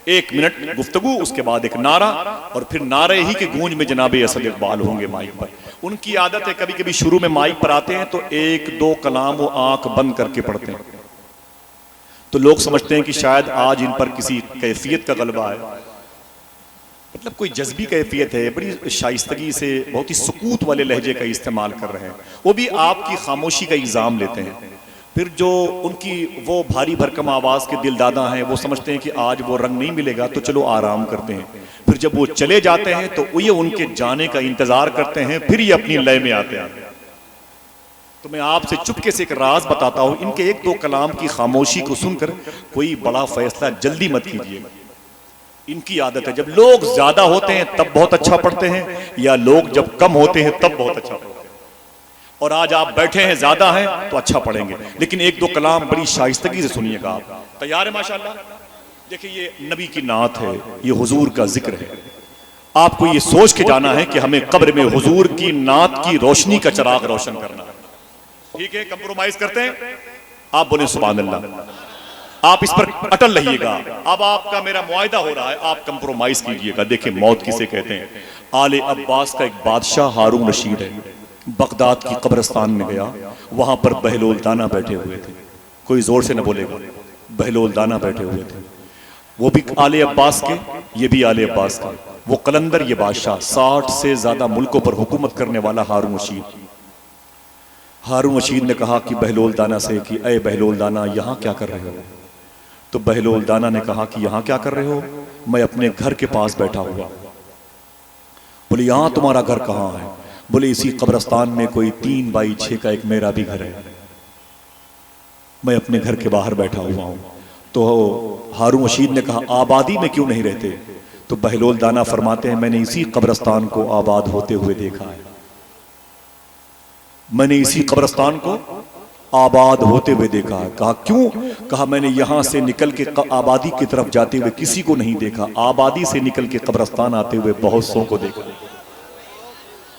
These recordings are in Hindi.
1 मिनट गुफ्तगू, उसके बाद एक नारा, और फिर नारे ही की गूंज में जनाब असद इकबाल होंगे माइक पर। उनकी आदत है, कभी कभी शुरू में माइक पर आते हैं तो 1-2 कलाम वो आंख बंद करके पढ़ते हैं, तो लोग समझते हैं कि शायद आज इन पर किसी कैफियत का गलबा है, मतलब कोई जज्बी कैफियत है, बड़ी शाइस्तगी से बहुत ही सुकूत वाले लहजे का इस्तेमाल कर रहे हैं। वो भी आपकी खामोशी का इल्ज़ाम लेते हैं। फिर जो उनकी वो भारी भरकम आवाज़ के दिलदादा हैं, वो समझते हैं कि आज वो रंग नहीं मिलेगा तो चलो आराम करते हैं। फिर जब वो चले जाते हैं तो ये उनके जाने का इंतज़ार करते हैं, फिर ये अपनी लय में आते हैं। तो मैं आपसे चुपके से एक राज बताता हूँ, इनके 1-2 कलाम की खामोशी को सुनकर कोई बड़ा फैसला जल्दी मत कीजिएगा। इनकी आदत है, जब लोग ज्यादा होते हैं तब बहुत अच्छा पढ़ते हैं, या लोग जब कम होते हैं तब बहुत अच्छा पढ़ते हैं। और आज आप बैठे हैं, ज्यादा हैं तो अच्छा पढ़ेंगे, लेकिन 1-2 कलाम बड़ी शाइस्तगी से सुनिएगा। आप तैयार है? माशाल्लाह। देखिए, ये नबी की नात है, ये हुजूर का जिक्र है। आपको ये सोच के जाना है कि हमें कब्र में हुजूर की नात की रोशनी का चिराग रोशन करना है। ठीक है, कंप्रोमाइज करते हैं? आप बोले सुभान अल्लाह। आप इस पर अटल रहिएगा। अब आपका मेरा मुआहदा हो रहा है, आप कंप्रोमाइज कीजिएगा। देखिए, मौत किसे कहते हैं? आले अब्बास का एक बादशाह हारून रशीद है, बगदाद की कब्रिस्तान में गया, वहां पर बहलोल दाना बैठे हुए थे। कोई जोर से न बोलेगा। बहलोल दाना बैठे हुए थे, वो भी आले अब्बास के, ये भी आले अब्बास के। वो कलंदर, ये बादशाह, 60 से ज्यादा मुल्कों पर हुकूमत करने वाला हारून रशीद। हारून रशीद ने कहा कि बहलोल दाना से कि अय बहलोल दाना, यहाँ क्या कर रहे हो? तो बहलोल दाना ने कहा कि यहाँ क्या कर रहे हो? मैं अपने घर के पास बैठा हुआ। बोले, यहाँ तुम्हारा घर कहाँ है? बोले, इसी कब्रिस्तान में कोई 3x6 का एक मेरा भी घर है, मैं अपने घर के बाहर बैठा हुआ हूँ। तो हारून रशीद ने कहा, आबादी में क्यों नहीं रहते? तो बहलोल दाना फरमाते हैं, मैंने इसी कब्रिस्तान को आबाद होते हुए देखा है, मैंने इसी कब्रिस्तान को आबाद होते हुए देखा है। कहा क्यों? कहा मैंने यहां से निकल के आबादी की तरफ जाते हुए किसी को नहीं देखा, आबादी से निकल के कब्रिस्तान आते हुए बहुत सौ को देखा।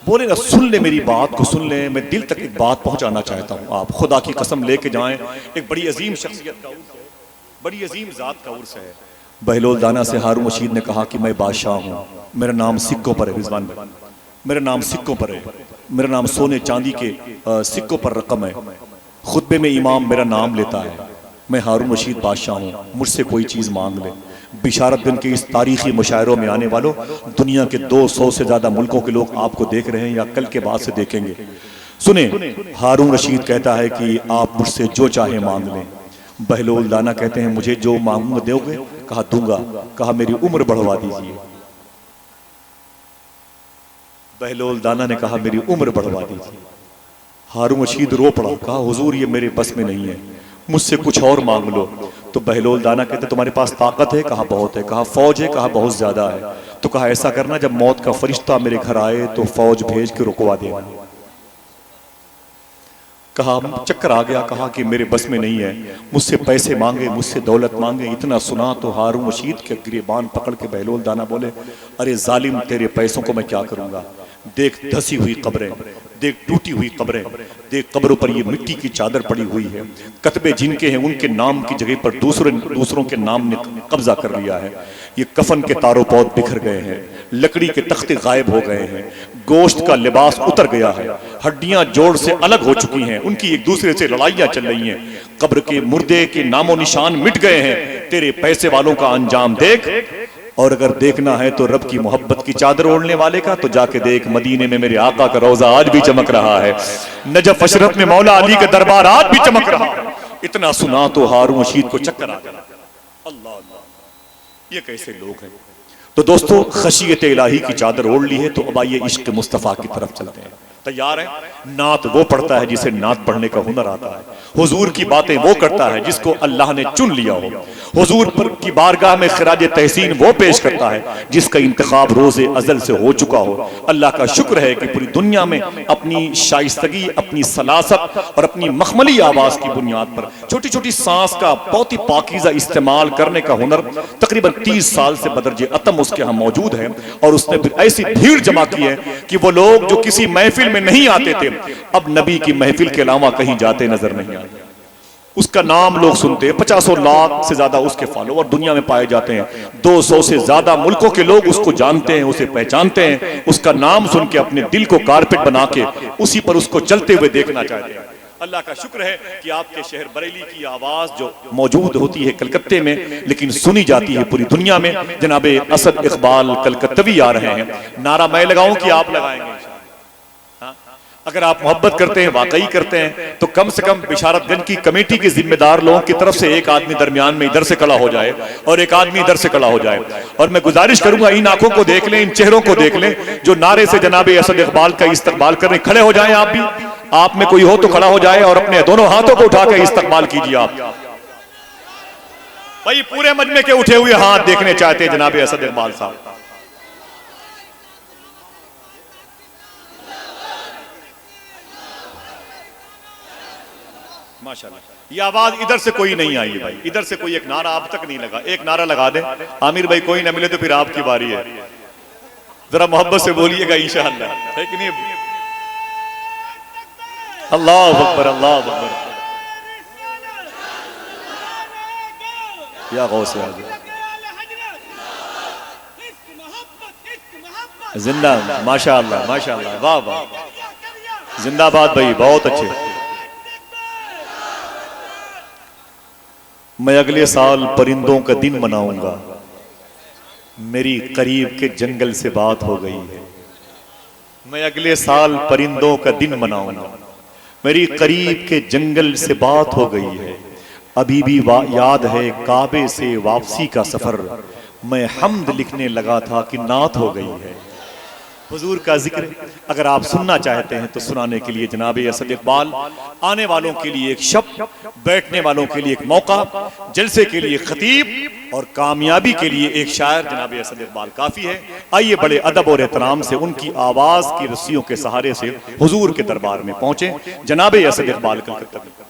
बोले ना, सुन ले मेरी बात को, सुन ले, मैं दिल तक एक बात पहुंचाना चाहता हूं। आप खुदा की कसम लेके जाएं, एक बड़ी अजीम शख्सियत का उर्स है, बड़ी अजीम जात का उर्स है। बहलोल दाना से हारून रशीद ने कहा कि मैं बादशाह हूं, मेरा नाम सिक्कों पर है, रिजवान भाई, मेरा नाम सिक्कों पर है, मेरा नाम सोने चांदी के सिक्कों पर रकम है, खुतबे में इमाम मेरा नाम लेता है, मैं हारून रशीद बादशाह हूँ, मुझसे कोई चीज़ मांग ले। बिशारत दिन के इस तारीखी मुशायरों में आने वालों, दुनिया के 200 से ज़्यादा मुल्कों के लोग आपको देख रहे हैं या कल के बाद से देखेंगे। सुने, हारून रशीद कहता है कि आप मुझसे जो चाहे मांग लें। बहलोल दाना कहते हैं, मुझे जो मांगूंगा दोगे? कहा दूंगा। कहा मेरी उम्र बढ़वा दीजिए। बहलोल दाना ने कहा मेरी उम्र बढ़वा दीजिए। हारून रशीद रो पड़ा, कहा हुजूर ये मेरे बस में नहीं है, मुझसे कुछ और मांग लो। तो बहलोल दाना कहते तुम्हारे पास ताकत है? कहा बहुत है। कहा फौज है? कहा बहुत ज्यादा है। तो कहा ऐसा करना, जब मौत का फरिश्ता मेरे घर आए तो फौज भेज के रुकवा देना। कहा चक्कर आ गया, कहा कि मेरे बस में नहीं है, मुझसे पैसे मांगे, मुझसे दौलत मांगे। इतना सुना तो हारून रशीद के गिरेबान पकड़ के बहलोल दाना बोले, अरे जालिम, तेरे पैसों को मैं क्या करूंगा? देख धसी हुई कब्रें, देख टूटी हुई कब्रें, देख कब्रों पर ये मिट्टी की चादर पड़ी हुई है, कतबे जिनके हैं उनके नाम की जगह पर दूसरों के नाम ने कब्जा कर लिया है। ये कफन के तारों पौध बिखर गए हैं, लकड़ी के तख्ते गायब हो गए हैं, गोश्त का लिबास उतर गया है, हड्डियां जोड़ से अलग हो चुकी हैं, उनकी एक दूसरे से लड़ाइयां चल रही हैं, कब्र के मुर्दे के नामो निशान मिट गए हैं। तेरे पैसे वालों का अंजाम देख, और अगर देखना है तो रब की मोहब्बत की चादर ओढ़ने वाले का, तो जाके देख, मदीने में मेरे आका का रोजा आज भी चमक रहा है, नजफ अशरफ में मौला अली का दरबार आज भी चमक रहा है। इतना सुना तो हारून रशीद को चक्कर आ गया। अल्लाह अल्लाह, ये कैसे लोग हैं? तो दोस्तों, खशियत इलाही की चादर ओढ़ ली है, तो अब आइए इश्क मुस्तफा की तरफ चलते हैं। तैयार है? नात वो पढ़ता है जिसे नात पढ़ने का हुनर आता है, हुजूर की बातें वो करता है जिसको अल्लाह ने चुन लिया हो, हुजूर पर की बारगाह में खिराज तहसीन वो पेश करता है जिसका इंतखाब रोज़े अज़ल से हो चुका हो। अल्लाह का शुक्र है कि पूरी दुनिया में अपनी शाइस्तगी, अपनी सलासत और अपनी मखमली आवाज़ की बुनियाद पर छोटी छोटी सांस का बहुत ही पाकीज़ा इस्तेमाल करने का हुनर तकरीबन 30 साल से बदरजे अतम उसके यहाँ मौजूद है। और उसने फिर ऐसी भीड़ जमा की है कि वो लोग जो किसी महफिल में नहीं आते थे, अब नबी की महफिल के अलावा कहीं जाते नजर नहीं आते। उसका नाम लोग सुनते हैं, 50 लाख से ज्यादा उसके फॉलोअर दुनिया में पाए जाते हैं, 200 से ज्यादा मुल्कों के लोग उसको जानते हैं, उसे पहचानते हैं। उसका नाम सुन के अपने दिल को कारपेट बना के उसी पर उसको चलते हुए देखना चाहते हैं। अल्लाह का शुक्र है कि आपके शहर बरेली की आवाज जो मौजूद होती है कलकत्ते में, लेकिन सुनी जाती है पूरी दुनिया में। जनाबे असद इकबाल कलकत्तवी आ रहे हैं। नारा मैं लगाऊं कि आप लगाएंगे? अगर आप मोहब्बत करते हैं, वाकई करते हैं, तो कम से कम बिशारतगंज की कमेटी के जिम्मेदार लोगों की तरफ से एक आदमी दरमियान में इधर से खड़ा हो जाए और एक आदमी इधर से खड़ा हो जाए। और मैं गुजारिश करूंगा, इन आंखों को देख लें, इन चेहरों को देख लें जो नारे से जनाबे असद इकबाल का इस्तकबाल कर रहे हैं। खड़े हो जाएं आप भी, आप में कोई हो तो खड़ा हो जाए और अपने दोनों हाथों को उठाकर इस्तकबाल कीजिए। आप भाई पूरे मजमे के उठे हुए हाथ देखने चाहते हैं जनाबे असद इकबाल साहब। माशाल्लाह, ये आवाज इधर से कोई नहीं आई भाई, इधर से कोई एक नारा अब तक नहीं लगा। एक नारा लगा दे आमिर भाई, कोई ना मिले तो फिर आपकी बारी है। जरा मोहब्बत से बोलिएगा इंशाअल्लाह, है कि नहीं? अल्लाह अकबर, अल्लाह अकबर। या गौसे आज़म जिंदा, माशाअल्लाह माशाअल्लाह, वाह वाह, जिंदाबाद भाई, बहुत अच्छे। मैं अगले साल परिंदों का दिन मनाऊंगा, मेरी करीब के जंगल से बात हो गई है। मैं अगले साल परिंदों का दिन मनाऊंगा, मेरी करीब के जंगल से बात हो गई है। अभी भी याद है काबे से वापसी का सफर, मैं हम्द लिखने लगा था कि नात हो गई है। हुजूर का जिक्र अगर आप सुनना चाहते हैं तो सुनाने के लिए जनाबे असद इकबाल, आने वालों के लिए एक शब्द, बैठने वालों के लिए एक मौका, जलसे के लिए खतीब और कामयाबी के लिए एक शायर जनाबे असद इकबाल काफी है। आइए बड़े अदब और एहतराम से उनकी आवाज की रस्सियों के सहारे से हुजूर के दरबार में पहुंचे। जनाबे असद इकबाल कलकत्ता।